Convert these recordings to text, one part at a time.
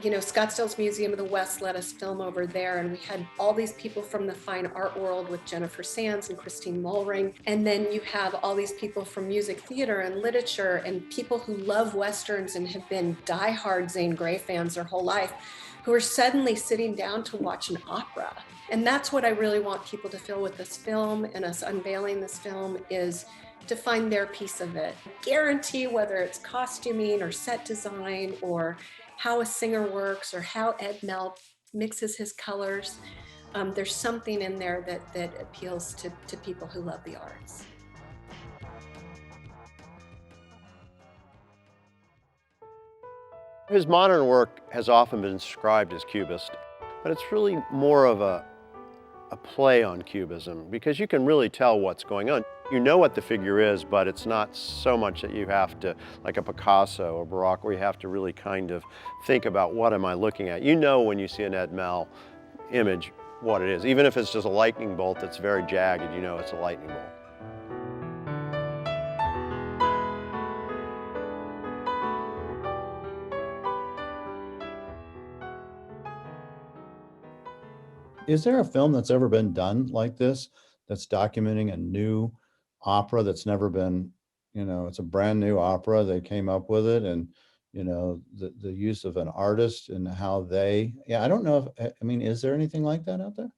Scottsdale's Museum of the West let us film over there, and we had all these people from the fine art world with Jennifer Sands and Christine Mulring. And then you have all these people from music theater and literature and people who love Westerns and have been diehard Zane Grey fans their whole life, who are suddenly sitting down to watch an opera. And that's what I really want people to feel with this film and us unveiling this film, is to find their piece of it. I guarantee, whether it's costuming or set design or how a singer works or how Ed Mell mixes his colors, there's something in there that appeals to people who love the arts. His modern work has often been described as Cubist, but it's really more of a play on Cubism, because you can really tell what's going on. You know what the figure is, but it's not so much that you have to, like a Picasso or Baroque, where you have to really kind of think about, what am I looking at? You know when you see an Ed Mell image what it is. Even if it's just a lightning bolt that's very jagged, you know it's a lightning bolt. Is there a film that's ever been done like this, that's documenting a new opera that's never been, it's a brand new opera, they came up with it, and, the use of an artist and how they, I don't know if, is there anything like that out there?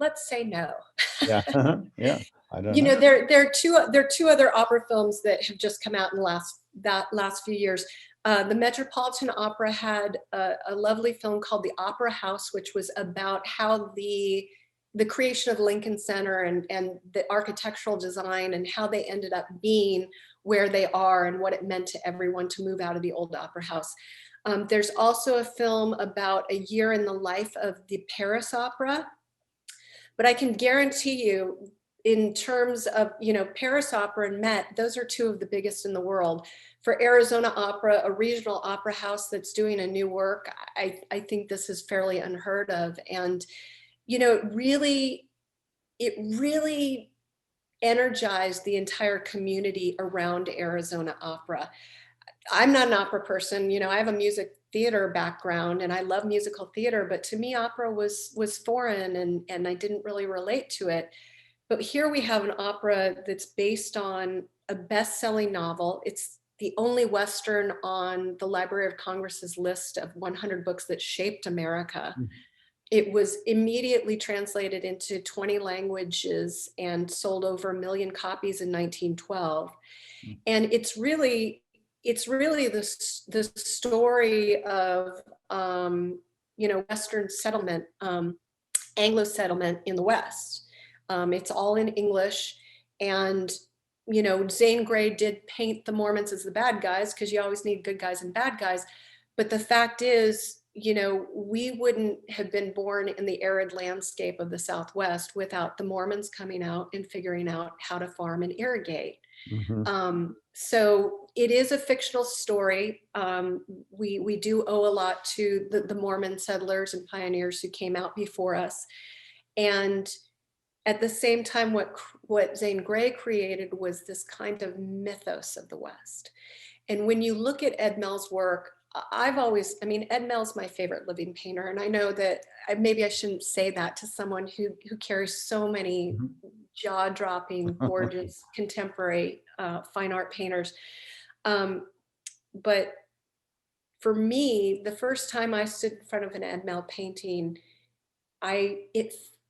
Let's say no. Yeah, yeah, I don't know. There are two other opera films that have just come out in the last few years. The Metropolitan Opera had a lovely film called The Opera House, which was about how the creation of Lincoln Center and the architectural design and how they ended up being where they are and what it meant to everyone to move out of the old opera house. There's also a film about a year in the life of the Paris Opera. But I can guarantee you, in terms of, Paris Opera and Met, those are two of the biggest in the world. For Arizona Opera, a regional opera house that's doing a new work, I think this is fairly unheard of. And, it really energized the entire community around Arizona Opera. I'm not an opera person, I have a music theater background and I love musical theater, but to me opera was foreign and I didn't really relate to it. But here we have an opera that's based on a best-selling novel. It's the only Western on the Library of Congress's list of 100 books that shaped America. Mm-hmm. It was immediately translated into 20 languages and sold over 1 million copies in 1912. Mm-hmm. And it's really the story of, Western settlement, Anglo settlement in the West. It's all in English. And, Zane Grey did paint the Mormons as the bad guys, because you always need good guys and bad guys. But the fact is, we wouldn't have been born in the arid landscape of the Southwest without the Mormons coming out and figuring out how to farm and irrigate. Mm-hmm. So it is a fictional story. We do owe a lot to the Mormon settlers and pioneers who came out before us. And at the same time, what Zane Grey created was this kind of mythos of the West. And when you look at Ed Mell's work, Ed Mell's my favorite living painter. And I know that maybe I shouldn't say that to someone who carries so many jaw-dropping, gorgeous, contemporary fine art painters. But for me, the first time I stood in front of an Ed Mell painting,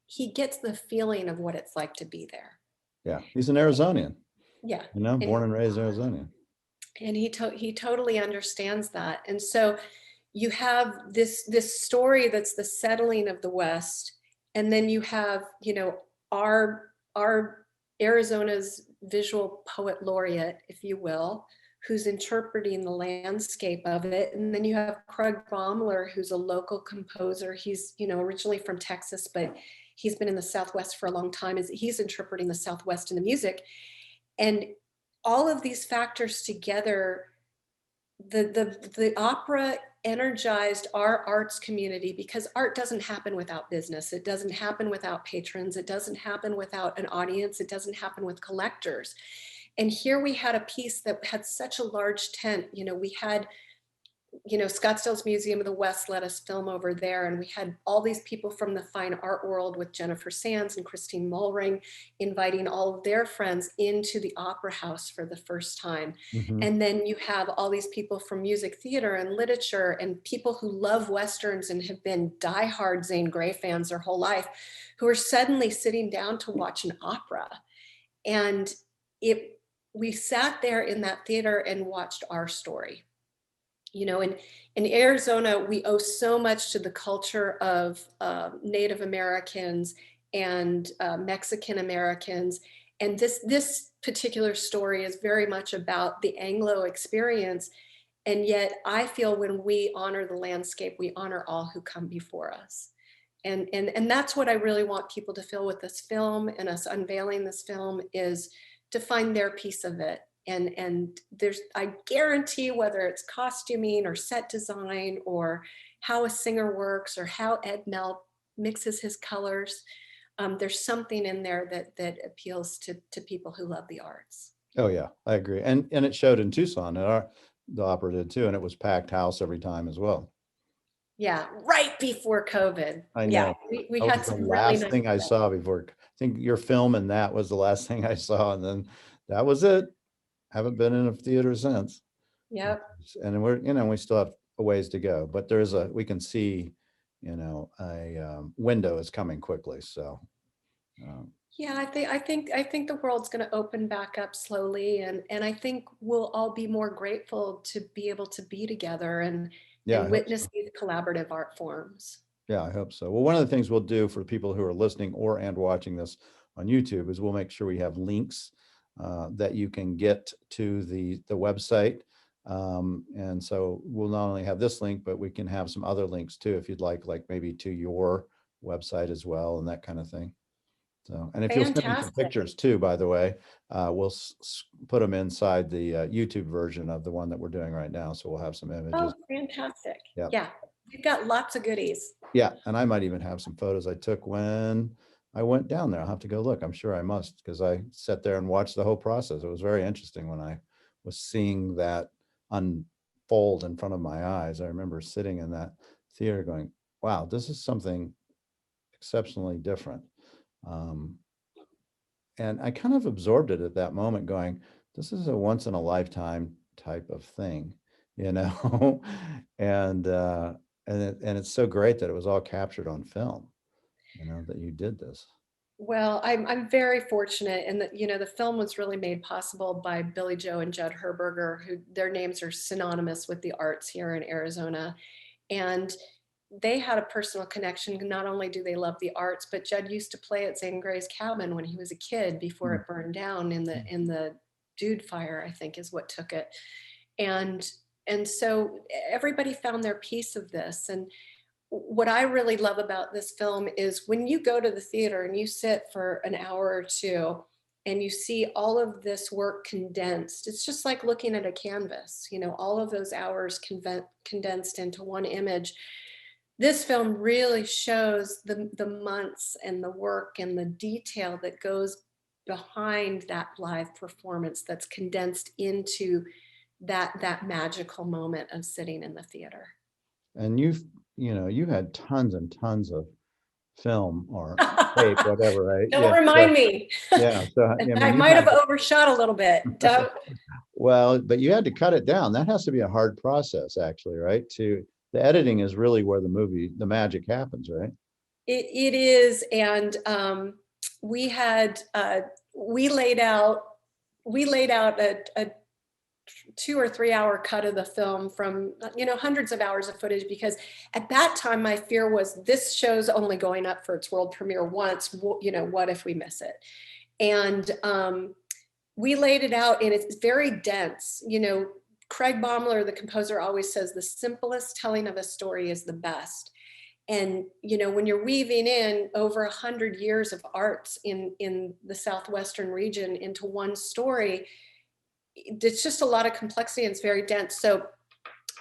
he gets the feeling of what it's like to be there. Yeah, he's an Arizonian. Yeah. Born and raised Arizonian. And he totally understands that. And so you have this story that's the settling of the West. And then you have, our Arizona's visual poet laureate, if you will, who's interpreting the landscape of it. And then you have Craig Baumler, who's a local composer. He's, originally from Texas, but he's been in the Southwest for a long time. He's interpreting the Southwest in the music. And all of these factors together, the opera energized our arts community, because art doesn't happen without business. It doesn't happen without patrons. It doesn't happen without an audience. It doesn't happen with collectors. And here we had a piece that had such a large tent. We had Scottsdale's Museum of the West let us film over there. And we had all these people from the fine art world with Jennifer Sands and Christine Mulring inviting all of their friends into the opera house for the first time. Mhm. And then you have all these people from music theater and literature and people who love Westerns and have been diehard Zane Grey fans their whole life, who are suddenly sitting down to watch an opera. And we sat there in that theater and watched our story. In Arizona, we owe so much to the culture of Native Americans and Mexican Americans. And this particular story is very much about the Anglo experience. And yet I feel when we honor the landscape, we honor all who come before us. And that's what I really want people to feel with this film and us unveiling this film, is to find their piece of it. And I guarantee, whether it's costuming or set design or how a singer works or how Ed Mell mixes his colors, there's something in there that appeals to people who love the arts. Oh yeah, I agree. And it showed in Tucson, and the opera did too, and it was packed house every time as well. Yeah, right before COVID. I Yeah, know. we That had was the some really last nice thing I stuff. saw before. I think your film and that was the last thing I saw, and then that was it. Haven't been in a theater since. Yep. And we still have a ways to go, but we can see, a window is coming quickly. So, Yeah, I think the world's going to open back up slowly, and I think we'll all be more grateful to be able to be together yeah, I and hope witness so. these collaborative art forms. Yeah, I hope so. Well, one of the things we'll do for people who are listening and watching this on YouTube is we'll make sure we have links that you can get to the website. And so we'll not only have this link, but we can have some other links too, if you'd like maybe to your website as well and that kind of thing. So, and if you'll send me some Fantastic. pictures too, by the way, we'll put them inside the YouTube version of the one that we're doing right now. So we'll have some images. Oh, fantastic. Yeah. Yeah, we've got lots of goodies. Yeah, and I might even have some photos I took when I went down there. I'll have to go look. I'm sure I must, because I sat there and watched the whole process. It was very interesting when I was seeing that unfold in front of my eyes. I remember sitting in that theater going, wow, this is something exceptionally different. And I kind of absorbed it at that moment going, this is a once in a lifetime type of thing, you know? and it's so great that it was all captured on film, that you did this. Well, I'm very fortunate, and that the film was really made possible by Billy Joe and Judd Herberger, who their names are synonymous with the arts here in Arizona, and they had a personal connection. Not only do they love the arts, but Judd used to play at Zane Grey's cabin when he was a kid before it burned down in the Dude Fire, I think is what took it, and so everybody found their piece of this. And what I really love about this film is when you go to the theater and you sit for an hour or two and you see all of this work condensed, it's just like looking at a canvas, all of those hours condensed into one image. This film really shows the months and the work and the detail that goes behind that live performance that's condensed into that magical moment of sitting in the theater. And you had tons and tons of film or tape, whatever, right? Don't Yeah. remind me. Yeah. So, I I mean, might have overshot a little bit. well, but you had to cut it down. That has to be a hard process, actually, right? The editing is really where the magic happens, right? It is, and we laid out a 2 or 3 hour cut of the film from hundreds of hours of footage, because at that time my fear was this show's only going up for its world premiere once. What if we miss it? And we laid it out, and it's very dense. Craig Baumler, the composer, always says the simplest telling of a story is the best. And when you're weaving in over 100 years of arts in the Southwestern region into one story, it's just a lot of complexity, and it's very dense. So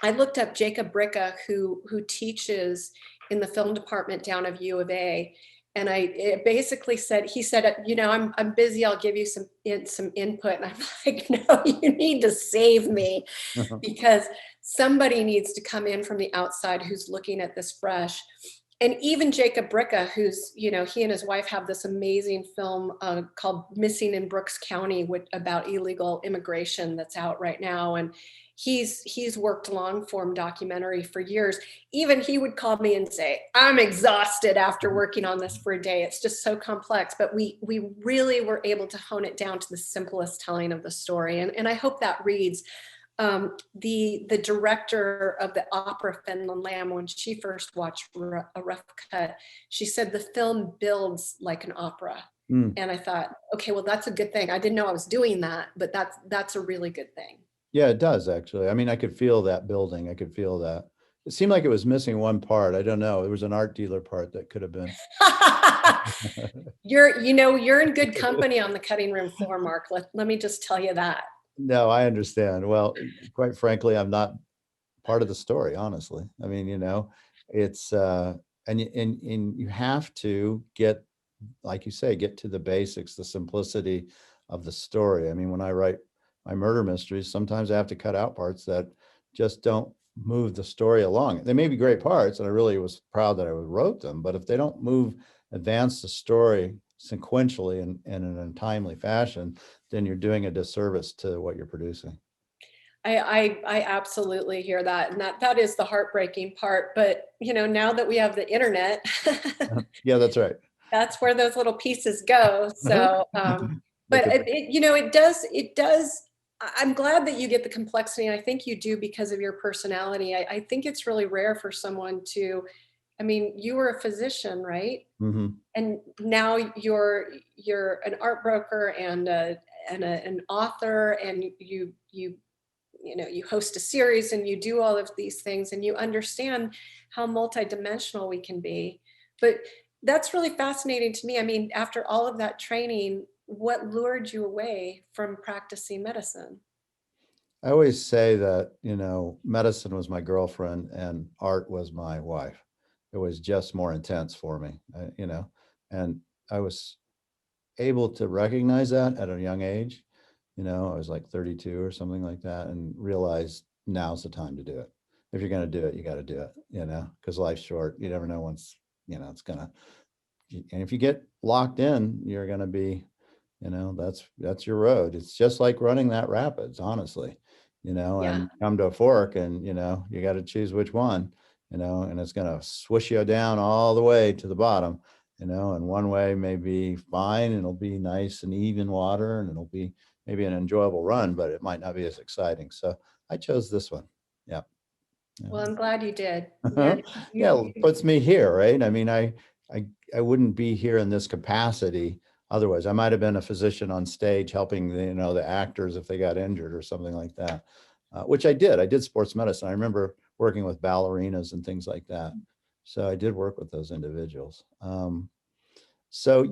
I looked up Jacob Bricka, who teaches in the film department down of U of A, And it basically said, he said, you know, I'm busy. I'll give you some input. And I'm like, no, you need to save me, because somebody needs to come in from the outside who's looking at this fresh. And even Jacob Bricka, who's, you know, he and his wife have this amazing film called Missing in Brooks County about illegal immigration that's out right now. And he's worked long form documentary for years. Even he would call me and say, I'm exhausted after working on this for a day. It's just so complex. But we really were able to hone it down to the simplest telling of the story. And I hope that reads. The director of the opera Finland Lamb, when she first watched A Rough Cut, she said the film builds like an opera. And I thought, okay, well, that's a good thing. I didn't know I was doing that, but that's a really good thing. Yeah, it does actually. I mean, I could feel that building. I could feel that. It seemed like it was missing one part. I don't know. There was an art dealer part that could have been. You're in good company on the cutting room floor, Mark. Let me just tell you that. No, I understand. Well, quite frankly, I'm not part of the story, honestly. I mean, you know, it's and you have to get, like you say, get to the basics, the simplicity of the story. I mean, when I write my murder mysteries, sometimes I have to cut out parts that just don't move the story along. They may be great parts, and I really was proud that I wrote them, but if they don't advance the story sequentially and in a timely fashion, then you're doing a disservice to what you're producing. I absolutely hear that. And that is the heartbreaking part. But, you know, now that we have the internet, Yeah, that's right. That's where those little pieces go. So, but it does. I'm glad that you get the complexity. And I think you do because of your personality. I think it's really rare for someone to, I mean, you were a physician, right? Mm-hmm. And now you're an art broker and an author, and you host a series and you do all of these things, and you understand how multidimensional we can be. But that's really fascinating to me. I mean, after all of that training, what lured you away from practicing medicine? I always say that, you know, medicine was my girlfriend and art was my wife. It was just more intense for me, you know, and I was able to recognize that at a young age. You know, I was like 32 or something like that, and realized now's the time to do it. If you're going to do it, you got to do it, you know, because life's short. You never know when's, you know, it's going to, and if you get locked in, you're going to be, you know, that's your road. It's just like running that rapids, honestly, you know, Yeah. and come to a fork and, you know, you got to choose which one, you know, and it's going to swish you down all the way to the bottom, you know, and one way may be fine and it'll be nice and even water and it'll be maybe an enjoyable run, but it might not be as exciting. So I chose this one. Yeah. Well, I'm glad you did. Yeah, it puts me here, right? I mean, I wouldn't be here in this capacity otherwise. I might have been a physician on stage helping the actors if they got injured or something like that, which I did. I did sports medicine. I remember working with ballerinas and things like that. So I did work with those individuals. So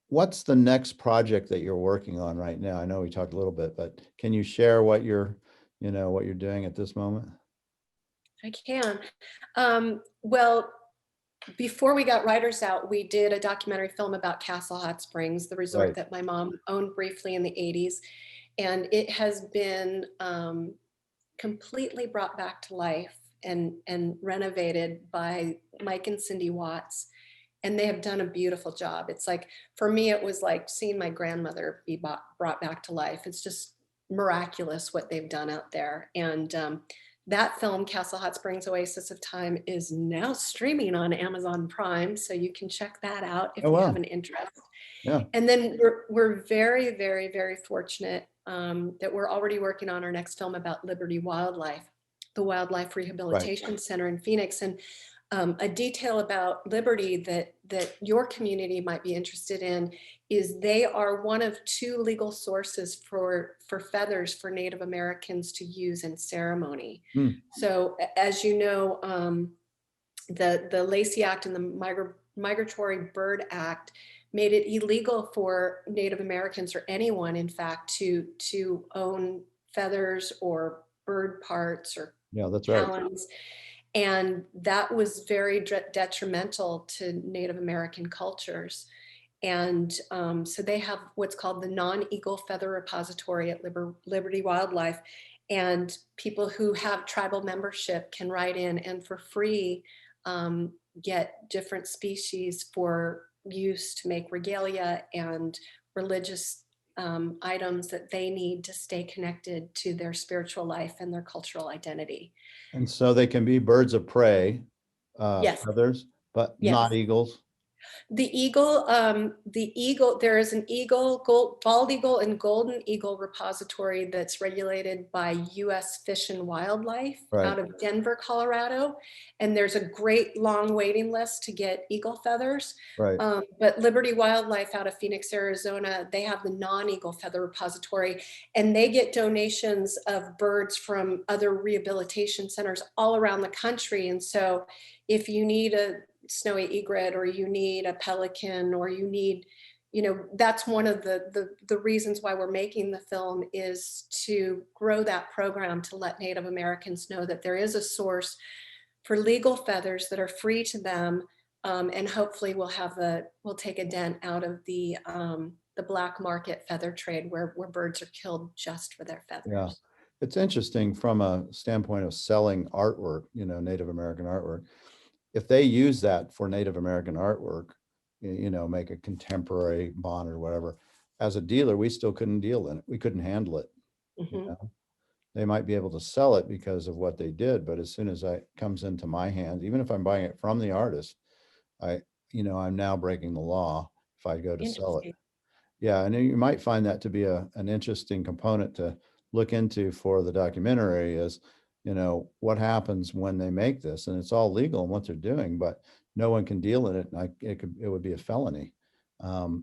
what's the next project that you're working on right now? I know we talked a little bit, but can you share what you're doing at this moment? I can. Well, before we got Writers Out, we did a documentary film about Castle Hot Springs, the resort Right. that my mom owned briefly in the 80s. And it has been completely brought back to life and renovated by Mike and Cindy Watts. And they have done a beautiful job. It's like, for me, it was like seeing my grandmother be brought back to life. It's just miraculous what they've done out there. And that film, Castle Hot Springs, Oasis of Time, is now streaming on Amazon Prime. So you can check that out if you have an interest. Yeah. And then we're very, very, very fortunate that we're already working on our next film about Liberty Wildlife, the Wildlife Rehabilitation Center in Phoenix. And a detail about Liberty that your community might be interested in is they are one of 2 legal sources for feathers for Native Americans to use in ceremony. So as you know, the Lacey Act and the Migratory Bird Act made it illegal for Native Americans, or anyone, in fact, to own feathers or bird parts or Yeah, that's talons. right. And that was very detrimental to Native American cultures. And so they have what's called the non-eagle feather repository at Liberty Wildlife. And people who have tribal membership can write in and for free get different species for use to make regalia and religious items that they need to stay connected to their spiritual life and their cultural identity. And so they can be birds of prey, Yes, feathers, but yes. not eagles. The eagle, there is an eagle, bald eagle and golden eagle repository that's regulated by US Fish and Wildlife Right. out of Denver, Colorado. And there's a great long waiting list to get eagle feathers. Right. But Liberty Wildlife out of Phoenix, Arizona, they have the non-eagle feather repository, and they get donations of birds from other rehabilitation centers all around the country. And so if you need a snowy egret, or you need a pelican, or you need, that's one of the reasons why we're making the film, is to grow that program to let Native Americans know that there is a source for legal feathers that are free to them, and hopefully we'll take a dent out of the black market feather trade where birds are killed just for their feathers. Yeah. It's interesting from a standpoint of selling artwork, Native American artwork. If they use that for Native American artwork, make a contemporary bond or whatever, as a dealer, we still couldn't deal in it. We couldn't handle it. Mm-hmm. They might be able to sell it because of what they did, but as soon as it comes into my hands, even if I'm buying it from the artist, I'm now breaking the law if I go to sell it. Yeah, and you might find that to be an interesting component to look into for the documentary is, what happens when they make this, and it's all legal in what they're doing, but no one can deal in it. And it would be a felony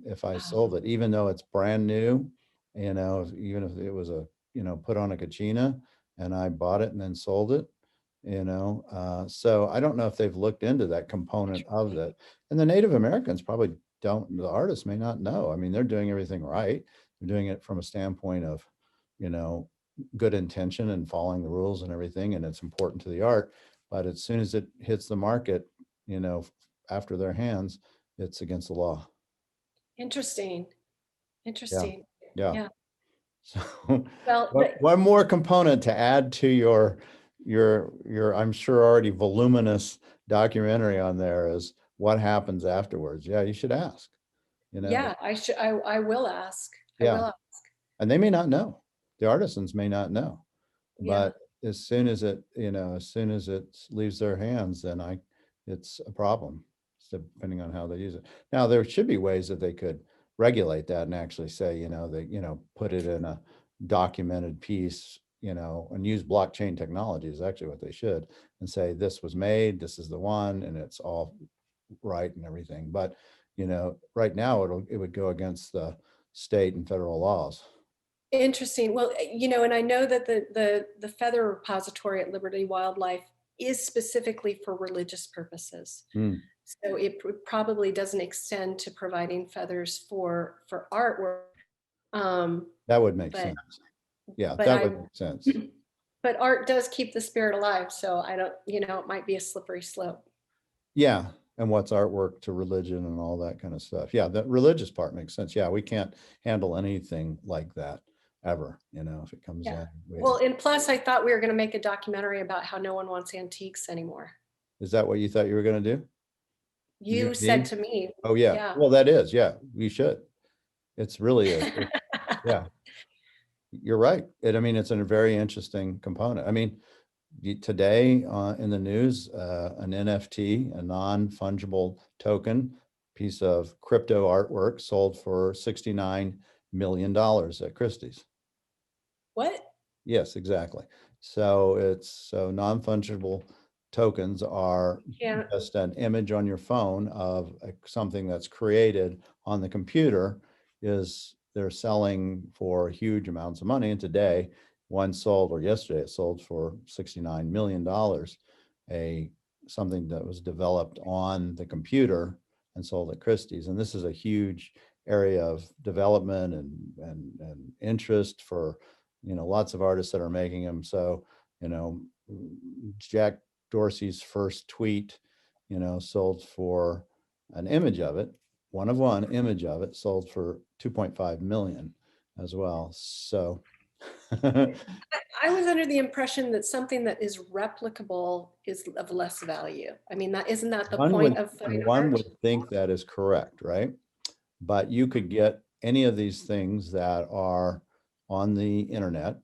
if I sold it, even though it's brand new, even if it was put on a kachina and I bought it and then sold it, so I don't know if they've looked into that component of that. And the Native Americans probably don't, the artists may not know. I mean, they're doing everything right. They're doing it from a standpoint of, good intention and following the rules and everything. And it's important to the art. But as soon as it hits the market, after their hands, it's against the law. Interesting. Yeah. So Well, one more component to add to your, I'm sure already voluminous documentary on there is what happens afterwards. Yeah, you should ask. Yeah, I will ask. Yeah. I will ask. And they may not know. The artisans may not know. Yeah. But as soon as it leaves their hands, then it's a problem, depending on how they use it. Now, there should be ways that they could regulate that and actually say, they, put it in a documented piece, and use blockchain technology is actually what they should, and say, this was made, this is the one, and it's all right and everything. But, right now it would go against the state and federal laws. Interesting. Well, and I know that the feather repository at Liberty Wildlife is specifically for religious purposes. So it probably doesn't extend to providing feathers for artwork. That would make sense. Yeah, that would make sense. But art does keep the spirit alive. So I don't, it might be a slippery slope. Yeah. And what's artwork to religion and all that kind of stuff. Yeah, the religious part makes sense. Yeah, we can't handle anything like that ever, if it comes in. Well, and plus I thought we were going to make a documentary about how no one wants antiques anymore. Is that what you thought you were going to do? You said to me. Oh, yeah. Well, that is. Yeah, we should. It's really yeah. You're right. It's a very interesting component. Today in the news, an NFT, a non-fungible token, piece of crypto artwork sold for $69 million at Christie's. What? Yes, exactly. So non-fungible tokens are just an image on your phone of something that's created on the computer. They're selling for huge amounts of money. And today, yesterday, it sold for $69 million, something that was developed on the computer and sold at Christie's. And this is a huge area of development and interest for, lots of artists that are making them. So, Jack Dorsey's first tweet, sold for an image of it, one of one image of it sold for 2.5 million as well. So I was under the impression that something that is replicable is of less value. I mean, isn't that the point of fine one art? would think that is correct, right? But you could get any of these things that are on the internet,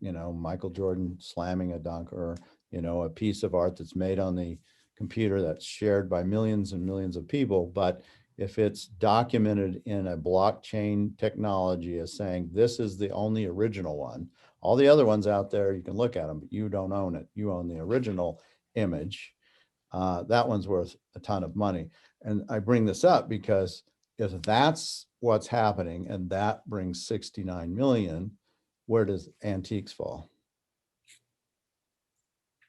Michael Jordan slamming a dunk, or, a piece of art that's made on the computer that's shared by millions and millions of people. But if it's documented in a blockchain technology as saying, this is the only original one, all the other ones out there, you can look at them, but you don't own it. You own the original image. That one's worth a ton of money. And I bring this up because if that's what's happening and that brings 69 million, where does antiques fall?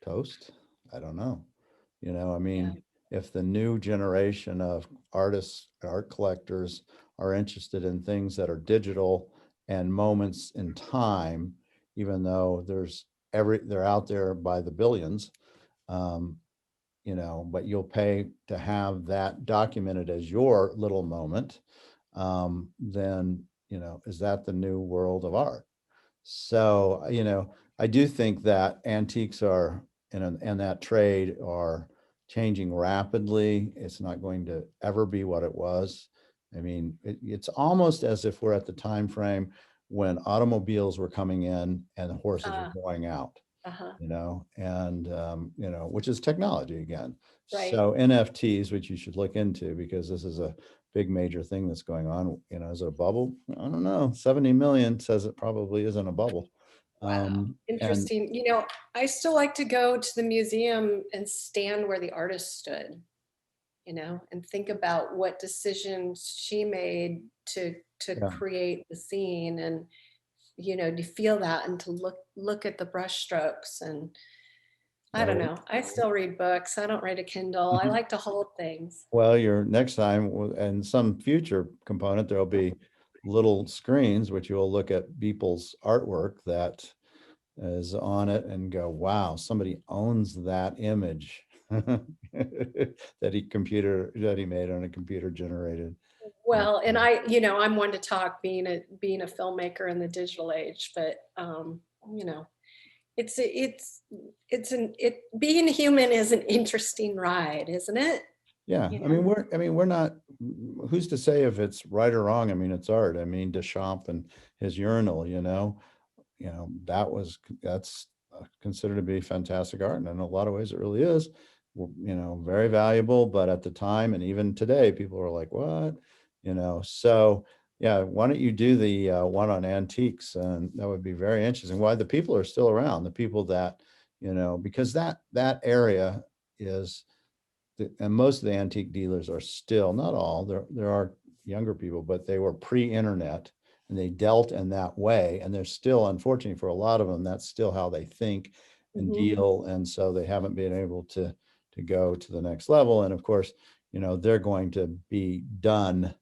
Toast? I don't know. I mean, if the new generation of artists, art collectors are interested in things that are digital and moments in time, even though they're out there by the billions, but you'll pay to have that documented as your little moment, then, is that the new world of art? So, I do think that antiques are, and that trade are changing rapidly. It's not going to ever be what it was. I mean, it's almost as if we're at the time frame when automobiles were coming in and the horses were going out. And which is technology again. Right. So NFTs, which you should look into, because this is a big major thing that's going on. Is it a bubble? I don't know. 70 million says it probably isn't a bubble. Wow. Interesting. I still like to go to the museum and stand where the artist stood, and think about what decisions she made to create the scene, and to feel that and to look at the brush strokes. And I don't know. I still read books. I don't read a Kindle. I like to hold things. Well, your next time and some future component, there'll be little screens which you'll look at Beeple's artwork that is on it and go, wow, somebody owns that image that he made on a computer generated. Well, and I'm one to talk being a filmmaker in the digital age, but being human is an interesting ride, isn't it? Yeah. I mean, we're not, who's to say if it's right or wrong? I mean, it's art. I mean, Deschamps and his urinal, that's considered to be fantastic art. And in a lot of ways it really is, very valuable, but at the time, and even today, people are like, what, so yeah, why don't you do the one on antiques? And that would be very interesting. Why the people are still around, the people that, because that area is, and most of the antique dealers are still, not all, there are younger people, but they were pre-internet and they dealt in that way. And they're still, unfortunately for a lot of them, that's still how they think and deal. And so they haven't been able to go to the next level. And of course, they're going to be done,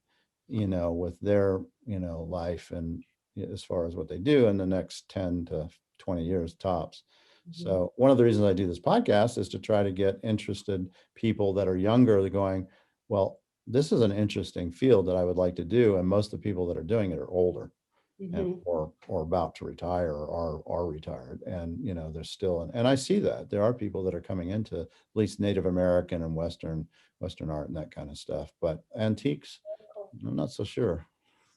with their, life and as far as what they do in the next 10 to 20 years tops. So one of the reasons I do this podcast is to try to get interested people that are younger, that going, well, this is an interesting field that I would like to do. And most of the people that are doing it are older and or about to retire or are retired. And, there's still, and I see that there are people that are coming into at least Native American and Western art and that kind of stuff. But antiques, I'm not so sure.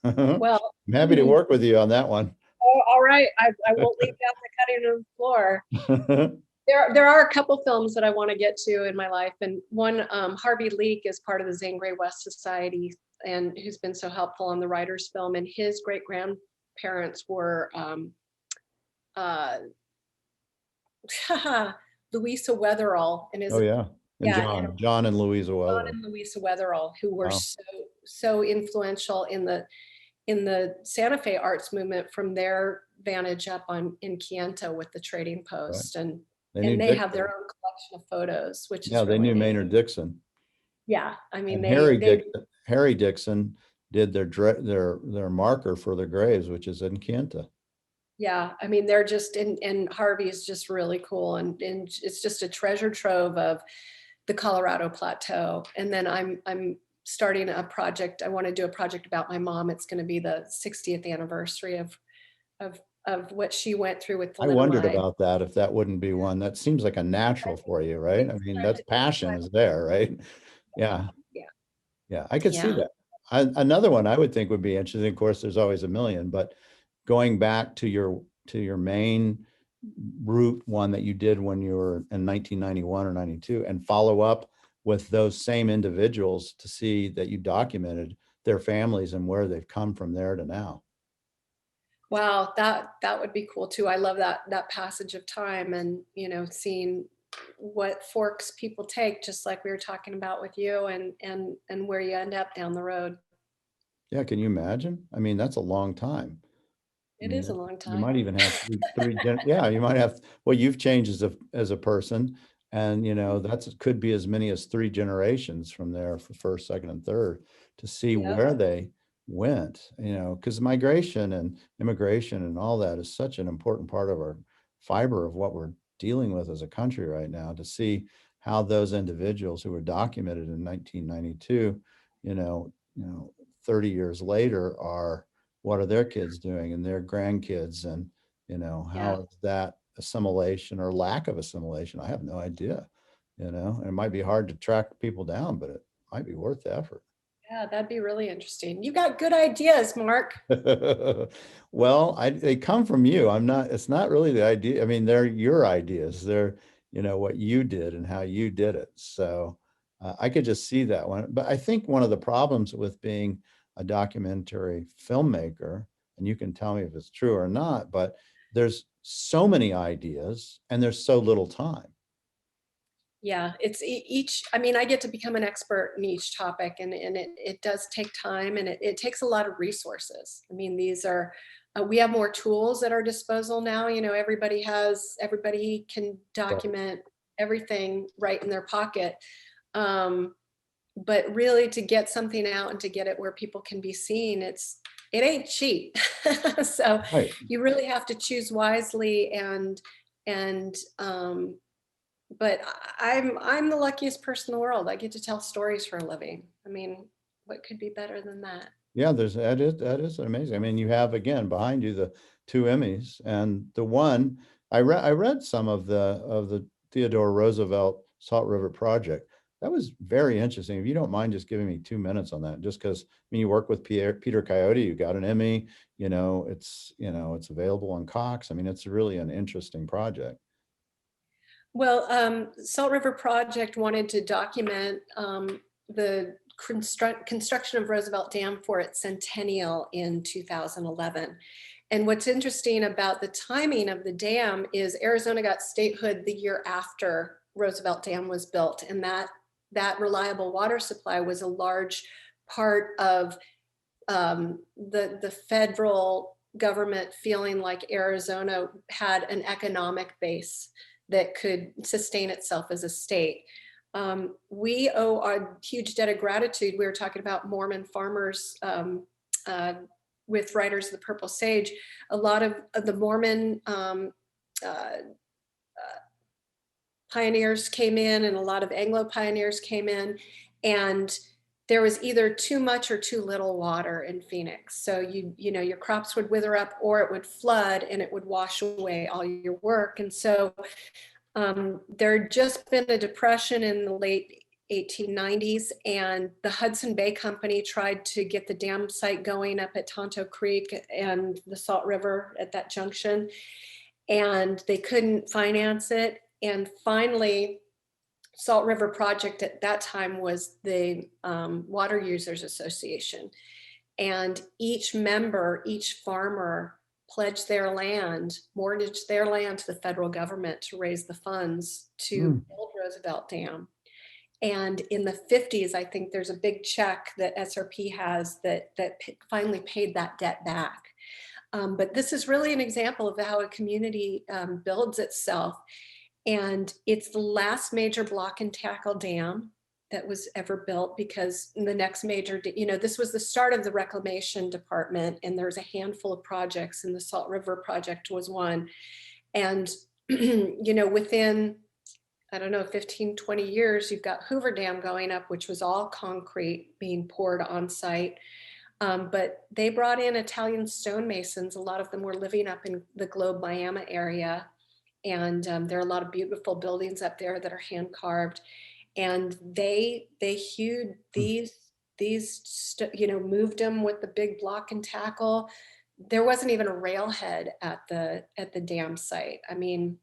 Well, I'm happy to work with you on that one. Oh, all right. I won't leave down the cutting room floor. There are a couple films that I want to get to in my life. And one, Harvey Leek is part of the Zane Grey West Society, and who's been so helpful on the writer's film. And his great grandparents were Louisa Weatherall. And his, oh yeah. And yeah, John and Louisa Weatherall. John and Louisa Weatherall, who were so influential in the Santa Fe arts movement from their vantage up in Kyoto with the Trading Post. Right. And they have their own collection of photos, which is they knew Maynard Dixon. Yeah, I mean, Harry Dixon did their marker for their graves, which is in Kyoto. Yeah, I mean, they're just, and Harvey is just really cool, and it's just a treasure trove of the Colorado Plateau. And then I'm starting a project. I want to do a project about my mom. It's going to be the 60th anniversary of of what she went through with I wondered thalidomide. about that, if that wouldn't be one. That seems like a natural for you, right? I It's mean, time that's passion is there, right? Yeah, yeah, yeah, I could see yeah, that. Another one I would think would be interesting, of course, there's always a million, but going back to your main route one that you did when you were in 1991 or 92 and follow up with those same individuals to see that you documented their families and where they've come from there to now. wow, that would be cool too. I love that passage of time, and seeing what forks people take, just like we were talking about with you, and where you end up down the road. Yeah, can you imagine? I mean, that's a long time. I It mean, is a long you time. might even have yeah, you might have, well, you've changed as a person, and that's could be as many as 3 generations from there for first, second, and third to see Yep. where they went, because migration and immigration and all that is such an important part of our fiber of what we're dealing with as a country right now, to see how those individuals who were documented in 1992, you know, 30 years later are, what are their kids doing and their grandkids, and Yeah. how is that assimilation or lack of assimilation? I have no idea. And it might be hard to track people down, but it might be worth the effort. Yeah, that'd be really interesting. You got good ideas, Mark. Well, they come from you. It's not really the idea. I mean, they're your ideas. They're, what you did and how you did it. So I could just see that one. But I think one of the problems with being a documentary filmmaker, and you can tell me if it's true or not, but there's so many ideas and there's so little time. Yeah, it's each, I mean, I get to become an expert in each topic, and it does take time, and it takes a lot of resources. I mean, these are, we have more tools at our disposal now. Everybody can Right. document everything right in their pocket. Um, but really, to get something out and to get it where people can be seen, it ain't cheap. So Right. you really have to choose wisely, and but I'm the luckiest person in the world. I get to tell stories for a living. I mean, what could be better than that? Yeah, that is amazing. I mean, you have again behind you the 2 Emmys, and the one I read some of the Theodore Roosevelt Salt River Project. That was very interesting. If you don't mind just giving me 2 minutes on that, just because I mean you work with Peter Coyote, you got an Emmy, it's available on Cox. I mean, it's really an interesting project. Well, Salt River Project wanted to document the construction of Roosevelt Dam for its centennial in 2011. And what's interesting about the timing of the dam is Arizona got statehood the year after Roosevelt Dam was built, and that reliable water supply was a large part of the federal government feeling like Arizona had an economic base that could sustain itself as a state. We owe a huge debt of gratitude. We were talking about Mormon farmers uh, with Writers of the Purple Sage. A lot of the Mormon uh, pioneers came in, and a lot of Anglo pioneers came in, and there was either too much or too little water in Phoenix. So your crops would wither up, or it would flood and it would wash away all your work. And so there had just been a depression in the late 1890s, and the Hudson Bay Company tried to get the dam site going up at Tonto Creek and the Salt River at that junction, and they couldn't finance it. And finally, Salt River Project at that time was the Water Users Association. And each member, each farmer pledged their land, mortgaged their land to the federal government to raise the funds to Mm. build Roosevelt Dam. And in the 50s, I think there's a big check that SRP has that finally paid that debt back. But this is really an example of how a community builds itself. And it's the last major block and tackle dam. that was ever built, because the next major, this was the start of the reclamation department, and there's a handful of projects, and the Salt River project was one. And, within, I don't know, 15, 20 years, you've got Hoover Dam going up, which was all concrete being poured on site. But they brought in Italian stonemasons. A lot of them were living up in the Globe, Miami area. And there are a lot of beautiful buildings up there that are hand carved. And they hewed moved them with the big block and tackle. There wasn't even a railhead at the dam site. I mean,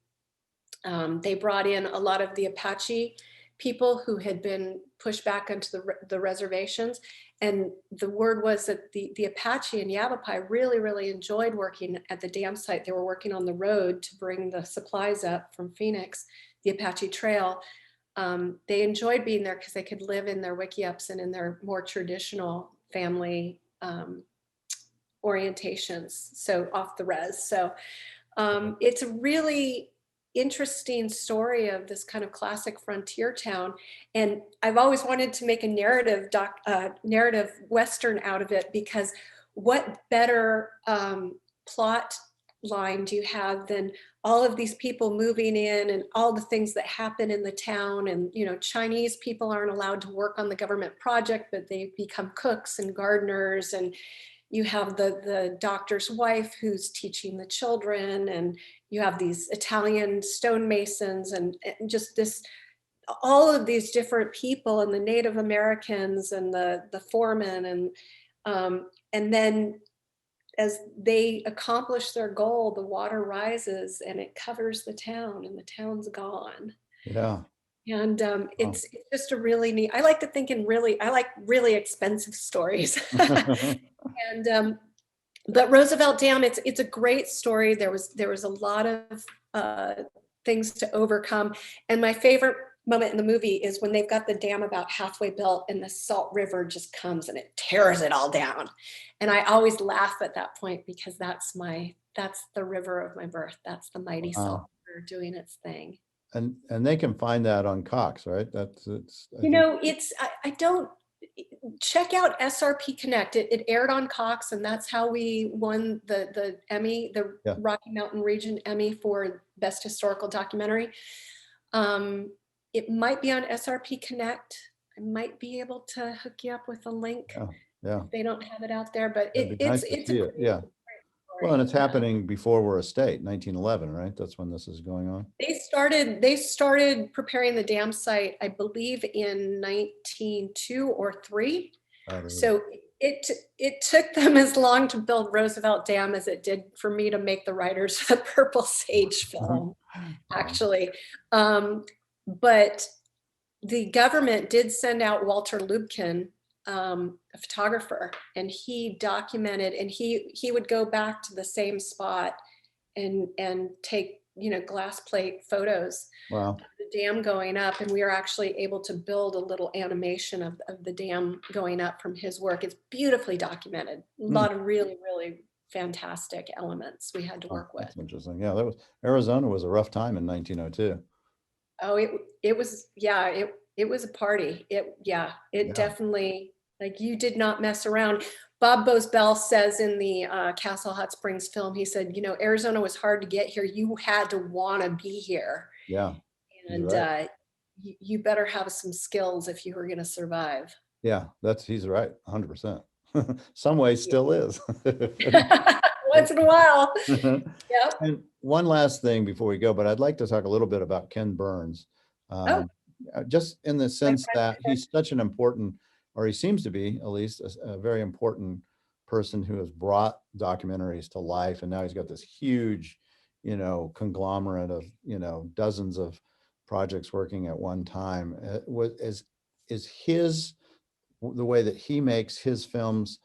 they brought in a lot of the Apache people who had been pushed back onto the reservations. And the word was that the Apache and Yavapai really, really enjoyed working at the dam site. They were working on the road to bring the supplies up from Phoenix, the Apache Trail. They enjoyed being there because they could live in their wickiups and in their more traditional family orientations, so off the res. So it's a really interesting story of this kind of classic frontier town. And I've always wanted to make a narrative Western out of it, because what better plot line do you have than all of these people moving in and all the things that happen in the town? And, Chinese people aren't allowed to work on the government project, but they become cooks and gardeners. And you have the doctor's wife who's teaching the children, and you have these Italian stonemasons, and just all of these different people, and the Native Americans, and the foremen, and then as they accomplish their goal, the water rises and it covers the town, and the town's gone. Yeah. And it's just a really neat. I like to think I like really expensive stories. And but Roosevelt Dam, it's a great story. There was a lot of things to overcome, and my favorite moment in the movie is when they've got the dam about halfway built, and the Salt River just comes and it tears it all down. And I always laugh at that point, because that's the river of my birth. That's the mighty Salt River doing its thing. And they can find that on Cox, right? I don't. Check out SRP Connect. It aired on Cox, and that's how we won the Emmy, the Rocky Mountain Region Emmy for Best Historical Documentary. It might be on SRP Connect. I might be able to hook you up with a link. Yeah. If they don't have it out there, but it's yeah. Well, and it's happening before we're a state, 1911, right? That's when this is going on. They started preparing the dam site, I believe, in 1902 or 3. So it took them as long to build Roosevelt Dam as it did for me to make the Riders of the Purple Sage film, actually. But the government did send out Walter Lubkin, a photographer, and he documented, and he would go back to the same spot and take glass plate photos of the dam going up. And we were actually able to build a little animation of the dam going up from his work. It's beautifully documented. A lot of really, really fantastic elements we had to work with. That's interesting. Yeah, Arizona was a rough time in 1902. Oh, it was a party. It definitely, like, you did not mess around. Bob Bosbell says in the Castle Hot Springs film, he said, Arizona was hard to get here. You had to want to be here. Yeah. And right. You better have some skills if you were going to survive. Yeah, he's right, 100%. Some ways still is. Once in a while. Yep. And one last thing before we go, but I'd like to talk a little bit about Ken Burns. Just in the sense that he's such an important, or he seems to be at least a very important person who has brought documentaries to life. And now he's got this huge, conglomerate of, dozens of projects working at one time. Is the way that he makes his films,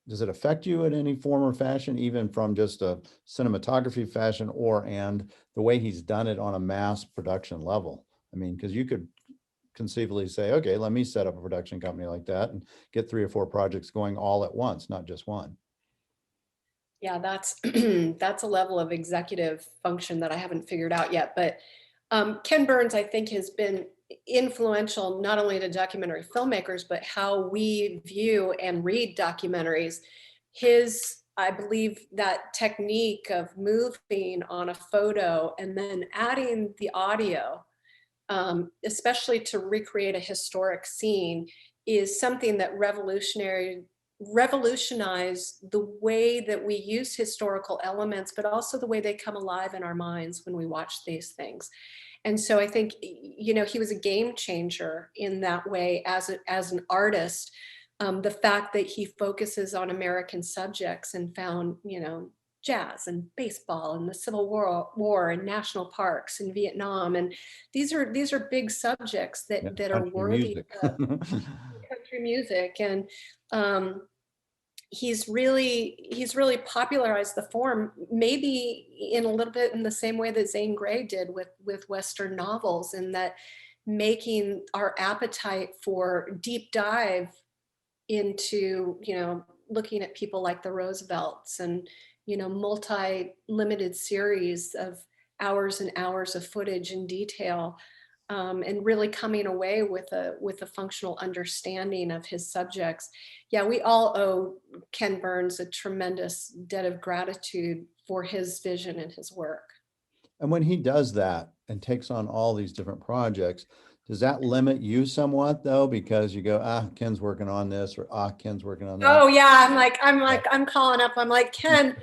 does it affect you in any form or fashion, even from just a cinematography fashion and the way he's done it on a mass production level? I mean, because you could conceivably say, okay, let me set up a production company like that and get 3 or 4 projects going all at once, not just one. Yeah, that's a level of executive function that I haven't figured out yet. But Ken Burns, I think, has been influential not only to documentary filmmakers, but how we view and read documentaries. I believe that technique of moving on a photo and then adding the audio, especially to recreate a historic scene, is something that revolutionized the way that we use historical elements, but also the way they come alive in our minds when we watch these things. And so I think, he was a game changer in that way as an artist. The fact that he focuses on American subjects and found, jazz and baseball and the Civil War and national parks and Vietnam. And these are big subjects Yeah, that are country worthy music. of country music. And he's really popularized the form, maybe in a little bit in the same way that Zane Grey did with Western novels, in that making our appetite for deep dive into, looking at people like the Roosevelts and, multi-limited series of hours and hours of footage and detail, and really coming away with a functional understanding of his subjects. Yeah, we all owe Ken Burns a tremendous debt of gratitude for his vision and his work. And when he does that and takes on all these different projects, does that limit you somewhat though? Because you go, Ken's working on this, or Ken's working on that. Oh yeah, I'm calling up. I'm like, Ken,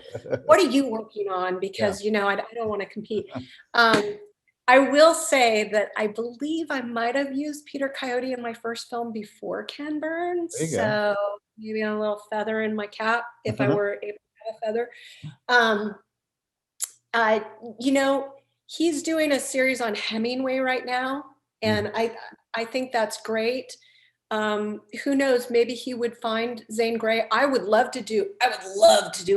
what are you working on? Because I don't want to compete. I will say that I believe I might have used Peter Coyote in my first film before Ken Burns. There you go. So maybe a little feather in my cap if I were able to have a feather. Um, I, he's doing a series on Hemingway right now, and I think that's great. Who knows? Maybe he would find Zane Grey. I would love to do a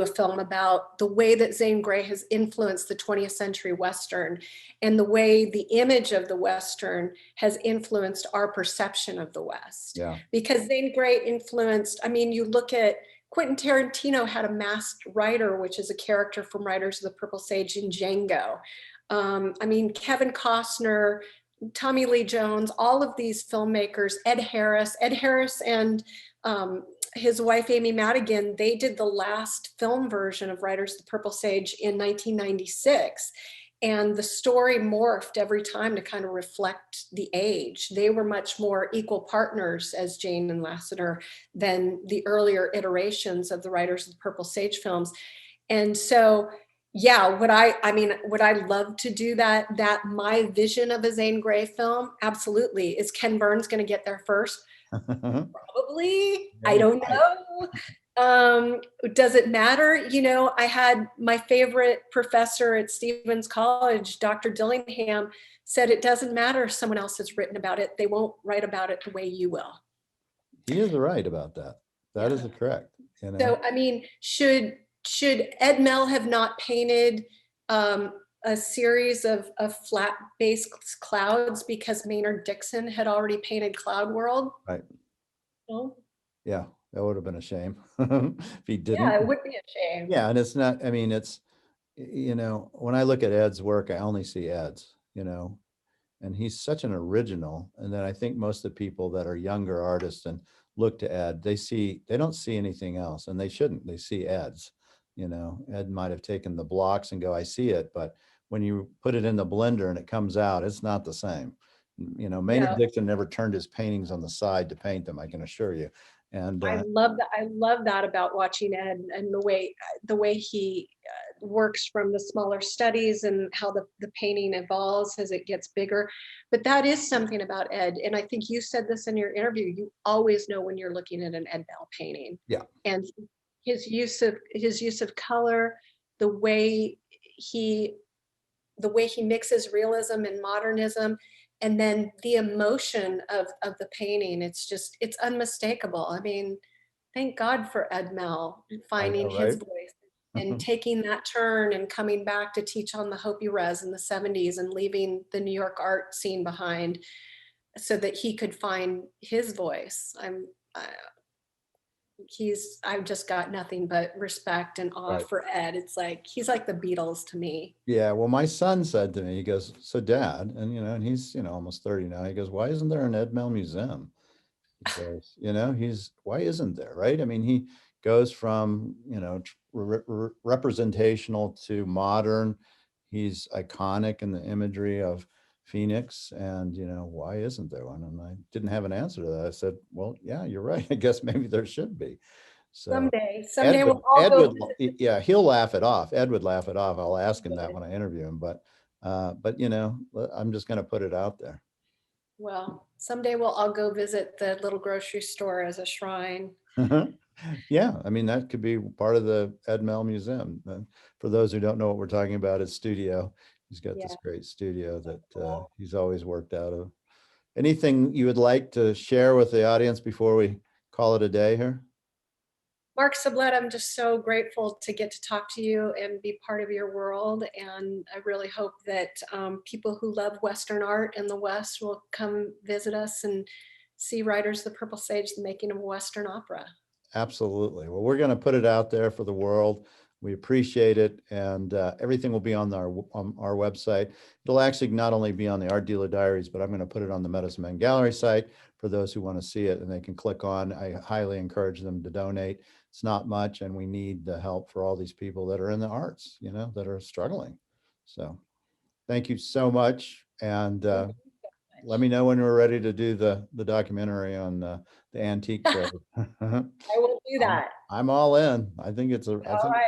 film about the way that Zane Grey has influenced the 20th century Western, and the way the image of the Western has influenced our perception of the West. Yeah. Because Zane Grey influenced, you look at Quentin Tarantino had a masked rider, which is a character from Riders of the Purple Sage in Django. Kevin Costner, Tommy Lee Jones, all of these filmmakers, Ed Harris and his wife, Amy Madigan, they did the last film version of Riders of the Purple Sage in 1996. And the story morphed every time to kind of reflect the age. They were much more equal partners as Jane and Lassiter than the earlier iterations of the Riders of the Purple Sage films. And so, yeah, would I love to do that my vision of a Zane Grey film? Absolutely. Is Ken Burns going to get there first? Probably. Yeah, I don't know. Does it matter? I had my favorite professor at Stevens College, Dr. Dillingham, said it doesn't matter if someone else has written about it. They won't write about it the way you will. He is right about that. That is correct. So, should Ed Mell have not painted a series of flat base clouds because Maynard Dixon had already painted Cloud World? Right. No? Yeah, that would have been a shame if he didn't. Yeah, it would be a shame. Yeah, and it's not, it's, when I look at Ed's work, I only see Ed's, and he's such an original. And then I think most of the people that are younger artists and look to Ed, they don't see anything else, and they shouldn't. They see Ed's. Ed might have taken the blocks and go, I see it, but when you put it in the blender and it comes out, it's not the same. Maynard Dixon never turned his paintings on the side to paint them, I can assure you. And I love that about watching Ed, and the way he works from the smaller studies and how the painting evolves as it gets bigger. But that is something about Ed, and I think you said this in your interview. You always know when you're looking at an Ed Mell painting. Yeah. And his use of color, the way he mixes realism and modernism, and then the emotion of the painting, it's unmistakable. Thank God for Ed Mell finding his voice and taking that turn and coming back to teach on the Hopi Res in the 70s and leaving the New York art scene behind so that he could find his voice. I've just got nothing but respect and awe Right. for Ed. It's like, he's like the Beatles to me. Yeah, well, my son said to me, he goes, so Dad, and and he's, almost 30 now. He goes, why isn't there an Ed Mell museum? He goes, why isn't there, right? I mean, he goes from, representational to modern. He's iconic in the imagery of Phoenix, and why isn't there one? And I didn't have an answer to that. I said, well, yeah, you're right. I guess maybe there should be. So Someday we'll all Ed go would, visit. yeah, he'll laugh it off. Ed would laugh it off. I'll ask him that when I interview him, but I'm just going to put it out there. Well, someday we'll all go visit the little grocery store as a shrine. Yeah, I mean, that could be part of the Ed Mell Museum. For those who don't know what we're talking about, his studio. He's got Yeah. this great studio that he's always worked out of. Anything you would like to share with the audience before we call it a day here? Mark Sublette, I'm just so grateful to get to talk to you and be part of your world. And I really hope that people who love Western art in the West will come visit us and see Riders of the Purple Sage, the making of a Western opera. Absolutely. Well, we're going to put it out there for the world. We appreciate it, and everything will be on our website. It'll actually not only be on the Art Dealer Diaries, but I'm going to put it on the Medicine Man Gallery site for those who want to see it, and they can click on. I highly encourage them to donate. It's not much, and we need the help for all these people that are in the arts, that are struggling. So thank you so much, and let me know when we're ready to do the documentary on the antique trade. I will do that. I'm all in. I think it's a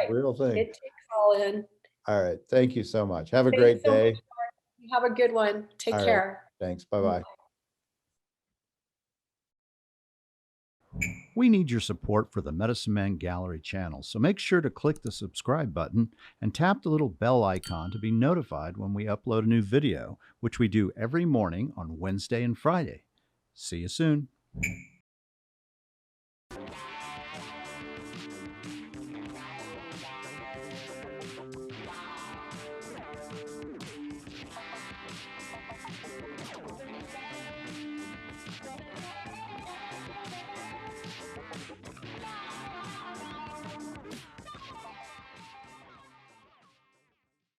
real thing. It takes all in. All right. Thank you so much. Have a great day. Have a good one. Take care. Thanks. Bye-bye. We need your support for the Medicine Man Gallery channel, so make sure to click the subscribe button and tap the little bell icon to be notified when we upload a new video, which we do every morning on Wednesday and Friday. See you soon.